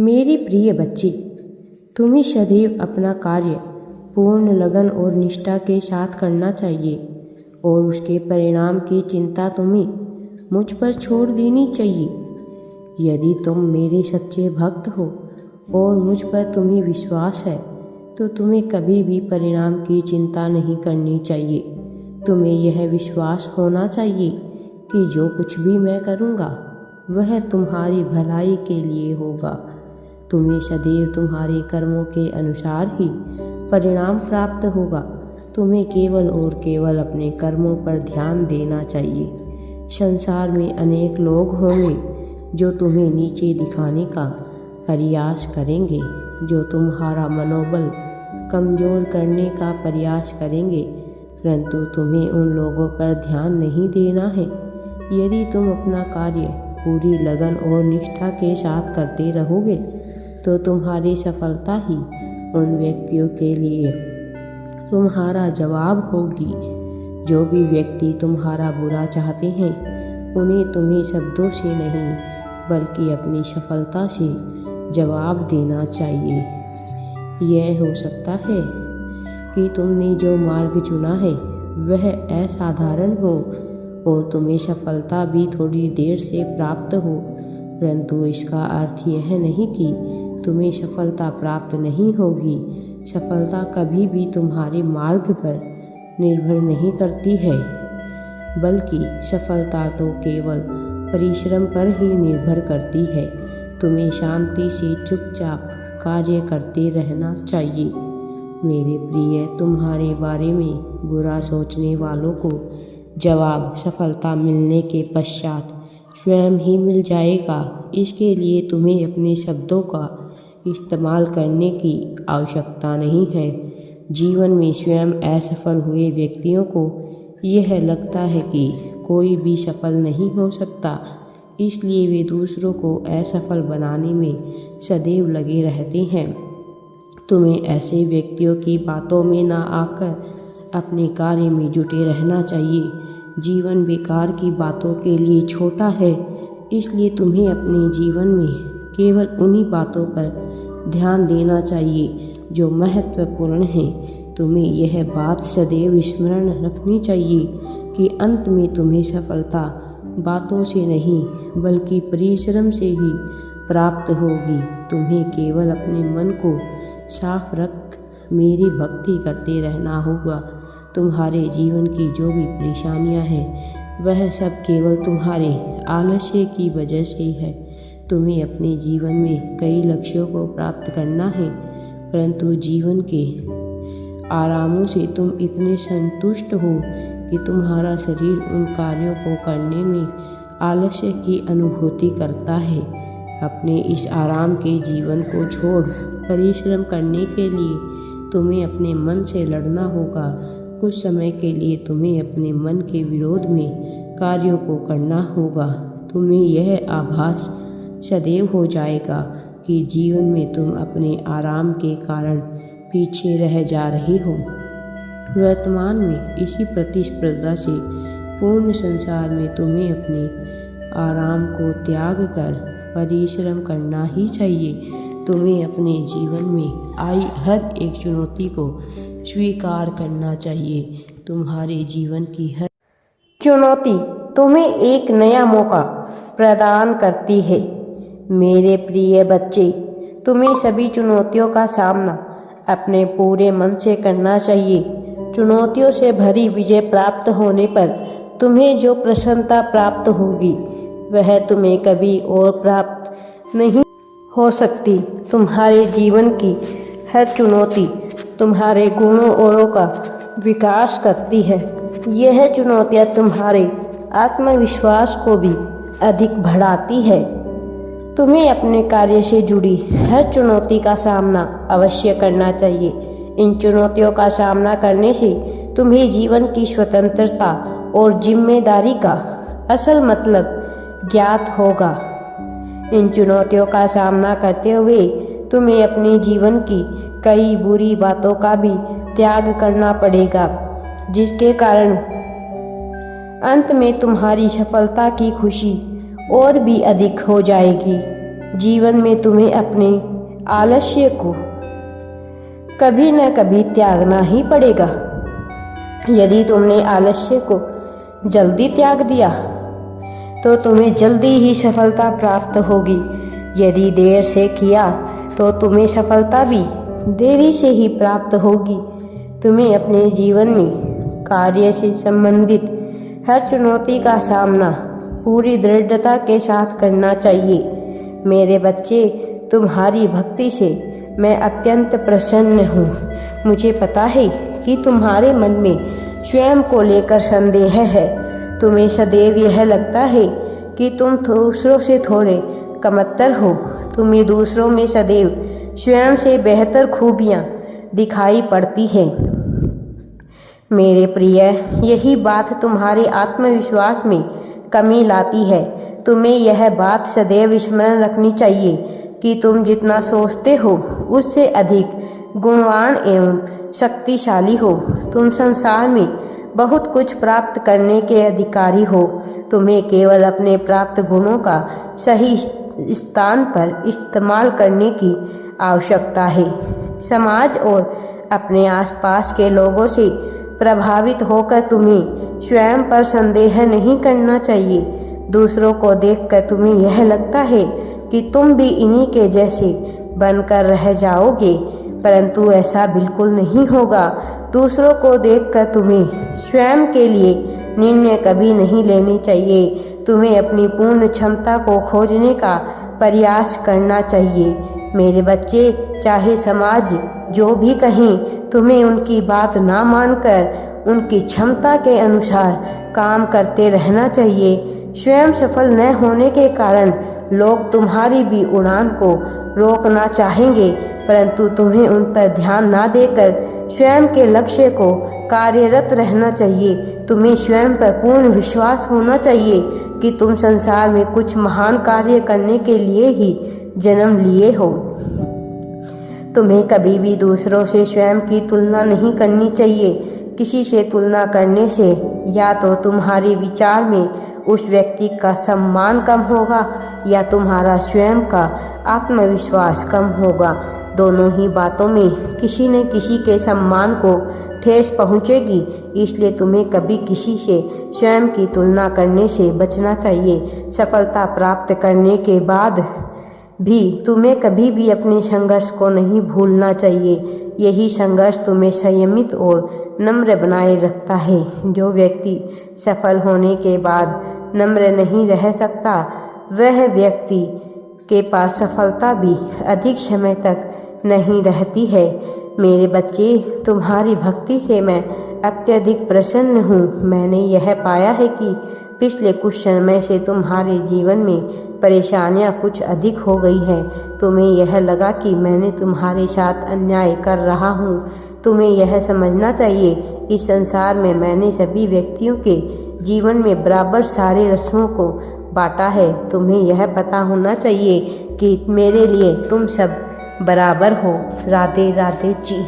मेरे प्रिय बच्चे, तुम्हें सदैव अपना कार्य पूर्ण लगन और निष्ठा के साथ करना चाहिए और उसके परिणाम की चिंता तुम्हें मुझ पर छोड़ देनी चाहिए। यदि तुम मेरे सच्चे भक्त हो और मुझ पर तुम्हें विश्वास है तो तुम्हें कभी भी परिणाम की चिंता नहीं करनी चाहिए। तुम्हें यह विश्वास होना चाहिए कि जो कुछ भी मैं करूँगा वह तुम्हारी भलाई के लिए होगा। तुम्हें सदैव तुम्हारे कर्मों के अनुसार ही परिणाम प्राप्त होगा। तुम्हें केवल और केवल अपने कर्मों पर ध्यान देना चाहिए। संसार में अनेक लोग होंगे जो तुम्हें नीचे दिखाने का प्रयास करेंगे, जो तुम्हारा मनोबल कमज़ोर करने का प्रयास करेंगे, परंतु तुम्हें उन लोगों पर ध्यान नहीं देना है। यदि तुम अपना कार्य पूरी लगन और निष्ठा के साथ करते रहोगे तो तुम्हारी सफलता ही उन व्यक्तियों के लिए तुम्हारा जवाब होगी। जो भी व्यक्ति तुम्हारा बुरा चाहते हैं उन्हें तुम्हें शब्दों से नहीं बल्कि अपनी सफलता से जवाब देना चाहिए। यह हो सकता है कि तुमने जो मार्ग चुना है वह असाधारण हो और तुम्हें सफलता भी थोड़ी देर से प्राप्त हो, परंतु इसका अर्थ यह नहीं कि तुम्हें सफलता प्राप्त नहीं होगी। सफलता कभी भी तुम्हारे मार्ग पर निर्भर नहीं करती है, बल्कि सफलता तो केवल परिश्रम पर ही निर्भर करती है। तुम्हें शांति से चुपचाप कार्य करते रहना चाहिए। मेरे प्रिय, तुम्हारे बारे में बुरा सोचने वालों को जवाब सफलता मिलने के पश्चात स्वयं ही मिल जाएगा। इसके लिए तुम्हें अपने शब्दों का इस्तेमाल करने की आवश्यकता नहीं है। जीवन में स्वयं असफल हुए व्यक्तियों को यह लगता है कि कोई भी सफल नहीं हो सकता, इसलिए वे दूसरों को असफल बनाने में सदैव लगे रहते हैं। तुम्हें ऐसे व्यक्तियों की बातों में ना आकर अपने कार्य में जुटे रहना चाहिए। जीवन बेकार की बातों के लिए छोटा है, इसलिए तुम्हें अपने जीवन में केवल उन्हीं बातों पर ध्यान देना चाहिए जो महत्वपूर्ण है। तुम्हें यह बात सदैव स्मरण रखनी चाहिए कि अंत में तुम्हें सफलता बातों से नहीं बल्कि परिश्रम से ही प्राप्त होगी। तुम्हें केवल अपने मन को साफ रख मेरी भक्ति करते रहना होगा। तुम्हारे जीवन की जो भी परेशानियां हैं वह सब केवल तुम्हारे आलस्य की वजह से है। तुम्हें अपने जीवन में कई लक्ष्यों को प्राप्त करना है, परंतु जीवन के आरामों से तुम इतने संतुष्ट हो कि तुम्हारा शरीर उन कार्यों को करने में आलस्य की अनुभूति करता है। अपने इस आराम के जीवन को छोड़ परिश्रम करने के लिए तुम्हें अपने मन से लड़ना होगा। कुछ समय के लिए तुम्हें अपने मन के विरोध में कार्यों को करना होगा। तुम्हें यह आभास सदैव हो जाएगा कि जीवन में तुम अपने आराम के कारण पीछे रह जा रही हो। वर्तमान में इसी प्रतिस्पर्धा से पूर्ण संसार में तुम्हें अपने आराम को त्याग कर परिश्रम करना ही चाहिए। तुम्हें अपने जीवन में आई हर एक चुनौती को स्वीकार करना चाहिए। तुम्हारे जीवन की हर चुनौती तुम्हें एक नया मौका प्रदान करती है। मेरे प्रिय बच्चे, तुम्हें सभी चुनौतियों का सामना अपने पूरे मन से करना चाहिए। चुनौतियों से भरी विजय प्राप्त होने पर तुम्हें जो प्रसन्नता प्राप्त होगी वह तुम्हें कभी और प्राप्त नहीं हो सकती। तुम्हारे जीवन की हर चुनौती तुम्हारे गुणों औरों का विकास करती है। यह चुनौतियाँ तुम्हारे आत्मविश्वास को भी अधिक बढ़ाती है। तुम्हें अपने कार्य से जुड़ी हर चुनौती का सामना अवश्य करना चाहिए। इन चुनौतियों का सामना करने से तुम्हें जीवन की स्वतंत्रता और जिम्मेदारी का असल मतलब ज्ञात होगा। इन चुनौतियों का सामना करते हुए तुम्हें अपने जीवन की कई बुरी बातों का भी त्याग करना पड़ेगा, जिसके कारण अंत में तुम्हारी सफलता की खुशी और भी अधिक हो जाएगी। जीवन में तुम्हें अपने आलस्य को कभी न कभी त्यागना ही पड़ेगा। यदि तुमने आलस्य को जल्दी त्याग दिया तो तुम्हें जल्दी ही सफलता प्राप्त होगी। यदि देर से किया तो तुम्हें सफलता भी देरी से ही प्राप्त होगी। तुम्हें अपने जीवन में कार्य से संबंधित हर चुनौती का सामना पूरी दृढ़ता के साथ करना चाहिए। मेरे बच्चे, तुम्हारी भक्ति से मैं अत्यंत प्रसन्न हूँ। मुझे पता है कि तुम्हारे मन में स्वयं को लेकर संदेह है। तुम्हें सदैव यह लगता है कि तुम दूसरों से थोड़े कमतर हो। तुम्हें दूसरों में सदैव स्वयं से बेहतर खूबियाँ दिखाई पड़ती हैं। मेरे प्रिय, यही बात तुम्हारे आत्मविश्वास में कमी लाती है। तुम्हें यह बात सदैव स्मरण रखनी चाहिए कि तुम जितना सोचते हो उससे अधिक गुणवान एवं शक्तिशाली हो। तुम संसार में बहुत कुछ प्राप्त करने के अधिकारी हो। तुम्हें केवल अपने प्राप्त गुणों का सही स्थान पर इस्तेमाल करने की आवश्यकता है। समाज और अपने आसपास के लोगों से प्रभावित होकर तुम्हें स्वयं पर संदेह नहीं करना चाहिए। दूसरों को देखकर तुम्हें यह लगता है कि तुम भी इन्हीं के जैसे बनकर रह जाओगे, परंतु ऐसा बिल्कुल नहीं होगा। दूसरों को देखकर तुम्हें स्वयं के लिए निर्णय कभी नहीं लेने चाहिए। तुम्हें अपनी पूर्ण क्षमता को खोजने का प्रयास करना चाहिए। मेरे बच्चे, चाहे समाज जो भी कहें, तुम्हें उनकी बात ना मानकर उनकी क्षमता के अनुसार काम करते रहना चाहिए। स्वयं सफल न होने के कारण लोग तुम्हारी भी उड़ान को रोकना चाहेंगे, परंतु तुम्हें उन पर ध्यान ना देकर स्वयं के लक्ष्य को कार्यरत रहना चाहिए। तुम्हें स्वयं पर पूर्ण विश्वास होना चाहिए कि तुम संसार में कुछ महान कार्य करने के लिए ही जन्म लिए हो। तुम्हें कभी भी दूसरों से स्वयं की तुलना नहीं करनी चाहिए। किसी से तुलना करने से या तो तुम्हारे विचार में उस व्यक्ति का सम्मान कम होगा या तुम्हारा स्वयं का आत्मविश्वास कम होगा। दोनों ही बातों में किसी न किसी के सम्मान को ठेस पहुंचेगी। इसलिए तुम्हें कभी किसी से स्वयं की तुलना करने से बचना चाहिए। सफलता प्राप्त करने के बाद भी तुम्हें कभी भी अपने संघर्ष को नहीं भूलना चाहिए। यही संघर्ष तुम्हें संयमित और नम्र बनाए रखता है। जो व्यक्ति सफल होने के बाद नम्र नहीं रह सकता, वह व्यक्ति के पास सफलता भी अधिक समय तक नहीं रहती है। मेरे बच्चे, तुम्हारी भक्ति से मैं अत्यधिक प्रसन्न हूँ। मैंने यह पाया है कि पिछले कुछ समय से तुम्हारे जीवन में परेशानियाँ कुछ अधिक हो गई हैं। तुम्हें यह लगा कि मैंने तुम्हारे साथ अन्याय कर रहा हूँ। तुम्हें यह समझना चाहिए, इस संसार में मैंने सभी व्यक्तियों के जीवन में बराबर सारे रस्मों को बांटा है। तुम्हें यह पता होना चाहिए कि मेरे लिए तुम सब बराबर हो। राधे राधे जी।